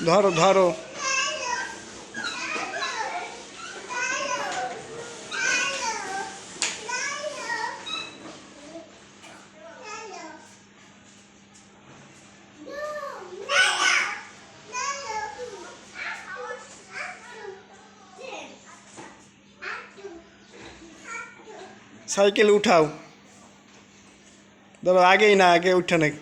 ধরো ধরো। সাইকেল উঠাও। ধরো আগেই না, আগে উঠে নাকি।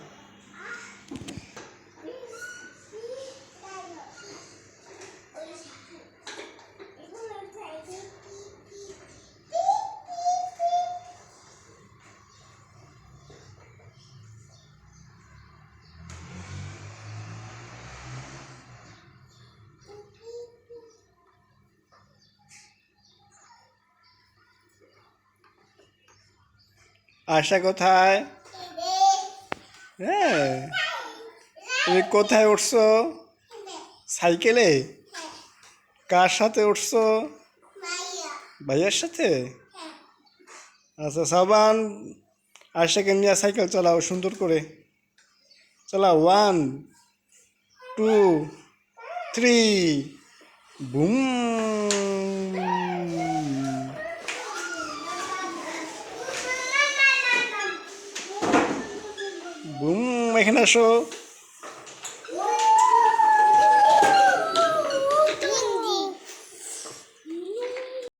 আশা কোথায়? হ্যাঁ, তুমি কোথায় উঠছো? সাইকেলে? কার সাথে উঠছো? ভাইয়ার সাথে? আচ্ছা সাবান, আশাকে নিয়ে সাইকেল চালাও সুন্দর করে। চালাও, 1 2 3, বুম। বুম, এখানে আসো।